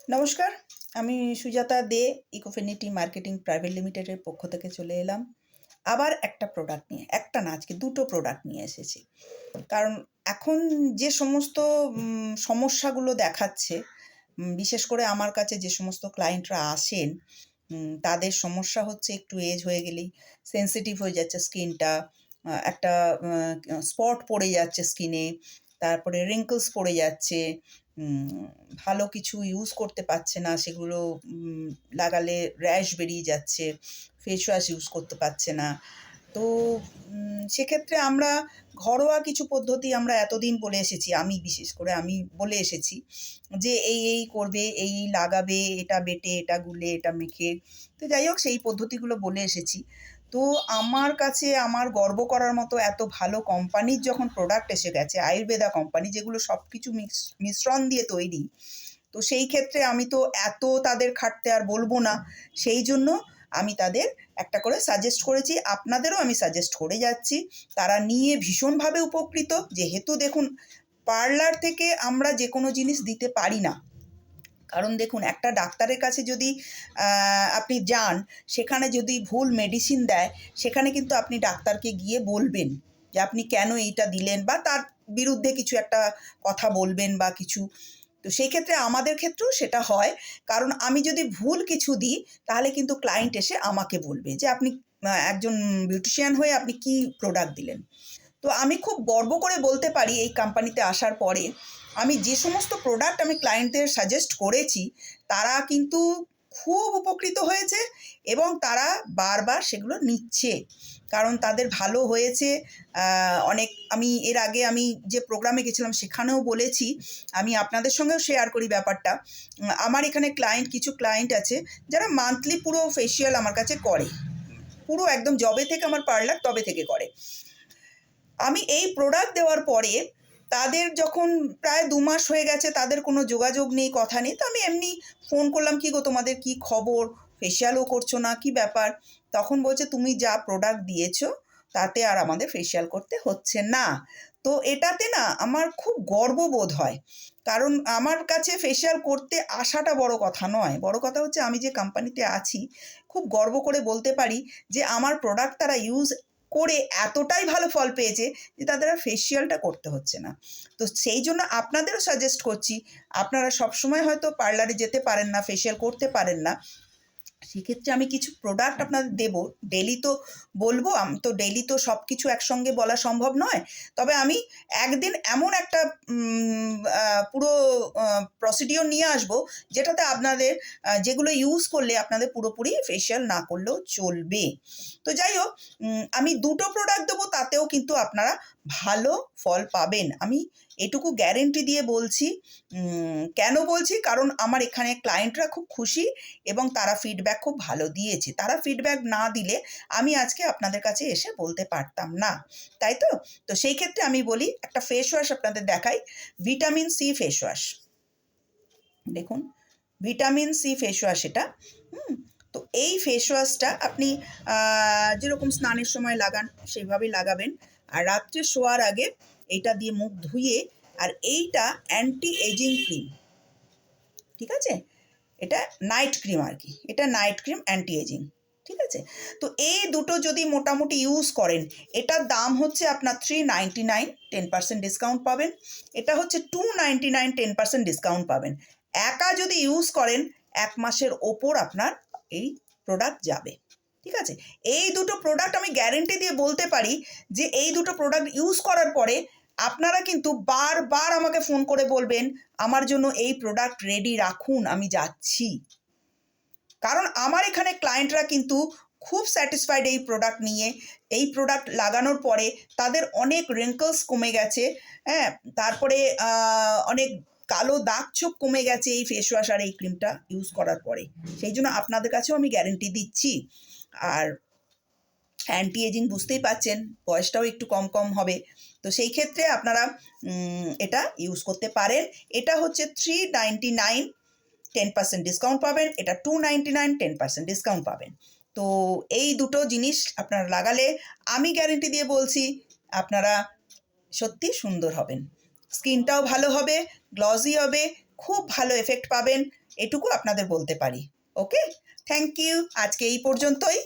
নমস্কার, আমি সুজাতা দে ইকোফিনিটি marketing private লিমিটেডের পক্ষ থেকে চলে এলাম। আবার একটা প্রোডাক্ট নিয়ে, একটা না আজকে ২ টো প্রোডাক্ট নিয়ে এসেছি। কারণ এখন যে সমস্ত সমস্যাগুলো দেখাচ্ছে, বিশেষ করে আমার কাছে যে সমস্ত ক্লায়েন্টরা আসেন, তাদের সমস্যা হচ্ছে একটু এজ হয়ে গেলেই সেনসিটিভ হয়ে যাচ্ছে স্কিনটা। একটা স্পট পড়ে যাচ্ছে স্কিনে, তারপরে wrinkles পড়ে যাচ্ছে। উম ভালো কিছু ইউজ করতে পারছে না, সেগুলো লাগালে র‍্যাশ বেরিয়ে যাচ্ছে, ফেস ওয়াশ ইউজ করতে পারছে না। তো সেক্ষেত্রে আমরা ঘরোয়া কিছু পদ্ধতি আমরা এতদিন বলে এসেছি, আমি বিশেষ করে আমি বলে এসেছি যে এই করবে, এই লাগাবে, এটা বেটে, এটা গুলে, এটা মেখে। তো যাই হোক সেই পদ্ধতিগুলো বলে এসেছি। তো আমার কাছে আমার গর্ব করার মতো এত ভালো কোম্পানির যখন প্রোডাক্ট এসে গেছে, আয়ুর্বেদা কোম্পানি, যেগুলো সবকিছু মিশ্রণ দিয়ে তৈরি। তো সেই ক্ষেত্রে আমি তো এত তাদের খাটতে আর বলবো না। সেই জন্য আমি তাদের একটা করে সাজেস্ট করেছি। আপনাদেরও আমি সাজেস্ট করে যাচ্ছি। তারা নিয়ে ভীষণভাবে উপকৃত। যেহেতু দেখুন, পার্লার থেকে আমরা যেকোনো জিনিস দিতে পারি না। কারণ দেখুন, একটা ডাক্তারের কাছে যদি আপনি যান, সেখানে যদি ভুল মেডিসিন দেয়, সেখানে কিন্তু আপনি ডাক্তারকে গিয়ে বলবেন যে আপনি কেন এইটা দিলেন, বা তার বিরুদ্ধে কিছু একটা কথা বলবেন বা কিছু। তো সেই ক্ষেত্রে আমাদের ক্ষেত্রেও সেটা হয়। কারণ আমি যদি ভুল কিছু দিই, তাহলে কিন্তু ক্লায়েন্ট এসে আমাকে বলবে যে আপনি একজন বিউটিশিয়ান হয়ে আপনি কী প্রোডাক্ট দিলেন। তো আমি খুব গর্ব করে বলতে পারি, এই কোম্পানিতে আসার পরে আমি যে সমস্ত প্রোডাক্ট আমি ক্লায়েন্টদের সাজেস্ট করেছি, তারা কিন্তু খুব উপকৃত হয়েছে এবং তারা বারবার সেগুলো নিচ্ছে। কারণ তাদের ভালো হয়েছে। অনেক আমি এর আগে আমি যে প্রোগ্রামে গেছিলাম সেখানেও বলেছি, আমি আপনাদের সঙ্গেও শেয়ার করি ব্যাপারটা। আমার এখানে কিছু ক্লায়েন্ট আছে যারা মান্থলি পুরো ফেসিয়াল আমার কাছে করে। পুরো একদম যবে থেকে আমার পার্লার তবে থেকে করে। আমি এই প্রোডাক্ট দেওয়ার পরে তাদের যখন প্রায় ২ মাস হয়ে গেছে, তাদের কোনো যোগাযোগ নেই, কথা নেই। তো আমি এমনি ফোন করলাম, "কী গো, তোমাদের কী খবর? ফেসিয়ালও করছো না, কী ব্যাপার?" তখন বলছে, "তুমি যা প্রোডাক্ট দিয়েছো, তাতে আর আমাদের ফেসিয়াল করতে হচ্ছে না।" তো এটাতে না আমার খুব গর্ববোধ হয়। কারণ আমার কাছে ফেসিয়াল করতে আসাটা বড় কথা নয়। বড় কথা হচ্ছে আমি যে কোম্পানিতে আছি, খুব গর্ব করে বলতে পারি যে আমার প্রোডাক্ট তারা ইউজ করে এতটাই ভালো ফল পেয়েছে যে তাদের আর ফেসিয়ালটা করতে হচ্ছে না। তো সেই জন্য আপনাদেরও সাজেস্ট করছি, আপনারা সবসময় হয়তো পার্লারে যেতে পারেন না, ফেসিয়াল করতে পারেন না। সেক্ষেত্রে আমি কিছু প্রোডাক্ট আপনাদের দেবো। ডেইলি তো বলবো, তো ডেইলি তো সব কিছু একসঙ্গে বলা সম্ভব নয়। তবে আমি একদিন এমন একটা পুরো প্রসিডিওর নিয়ে আসবো, যেটাতে আপনাদের যেগুলো ইউজ করলে আপনাদের পুরোপুরি ফেসিয়াল না করলেও চলবে। তো যাই হোক, আমি ২ টো প্রোডাক্ট দেবো, তাতেও কিন্তু আপনারা ভালো ফল পাবেন। আমি এটুকু গ্যারেন্টি দিয়ে বলছি। কেন বলছি? কারণ আমার এখানে ক্লায়েন্টরা খুব খুশি এবং তারা ফিডব্যাক খুব ভালো দিয়েছে। তারা ফিডব্যাক না দিলে আমি আজকে আপনাদের কাছে এসে বলতে পারতাম না। তাই তো? তো সেই ক্ষেত্রে আমি বলি, একটা ফেস ওয়াশ আপনাদের দেখাই। Vitamin C face wash. দেখুন, ভিটামিন সি ফেস ওয়াশ এটা। হুম? তো এই ফেস ওয়াশটা আপনি যেরকম স্নানের সময় লাগান সেইভাবেই লাগাবেন। আর রাত্রে শোয়ার আগে এইটা দিয়ে মুখ ধুয়ে, আর এইটা অ্যান্টি এজিং ক্রিম। ঠিক আছে? এটা নাইট ক্রিম আর কি। এটা নাইট ক্রিম অ্যান্টি এজিং। ঠিক আছে? তো এই দুটো যদি মোটামুটি ইউজ করেন, এটার দাম হচ্ছে আপনার 399, 10% ডিসকাউন্ট পাবেন। এটা হচ্ছে 299, 10% ডিসকাউন্ট পাবেন। একা যদি ইউজ করেন, ১ মাসের ওপর আপনার এই প্রোডাক্ট যাবে। ঠিক আছে? এই দুটো প্রোডাক্ট আমি গ্যারান্টি দিয়ে বলতে পারি যে এই দুটো প্রোডাক্ট ইউজ করার পরে আপনারা কিন্তু বারবার আমাকে ফোন করে বলবেন, "আমার জন্য এই প্রোডাক্ট রেডি রাখুন, আমি যাচ্ছি।" কারণ আমার এখানে ক্লায়েন্টরা কিন্তু খুব স্যাটিসফাইড এই প্রোডাক্ট নিয়ে। এই প্রোডাক্ট লাগানোর পরে তাদের অনেক wrinkles কমে গেছে, হ্যাঁ? তারপরে অনেক কালো দাগ-ছোপ কমে গেছে এই ফেস ওয়াশ আর এই ক্রিমটা ইউজ করার পরে। সেই জন্য আপনাদের কাছেও আমি গ্যারান্টি দিচ্ছি। আর অ্যান্টি এজিং বুঝতেই পারছেন, বয়সটাও একটু কম হবে। তো সেই ক্ষেত্রে আপনারা এটা ইউজ করতে পারেন। এটা হচ্ছে 399, 10% ডিসকাউন্ট পাবেন। এটা 299, 10% ডিসকাউন্ট পাবেন। তো এই দুটো জিনিস আপনারা লাগালে আমি গ্যারান্টি দিয়ে বলছি, আপনারা সত্যি সুন্দর হবেন। স্কিনটাও ভালো হবে, গ্লসি হবে, খুব ভালো এফেক্ট পাবেন, এটুকু আপনাদের বলতে পারি। ওকে, থ্যাংক ইউ, আজকে এই পর্যন্তই।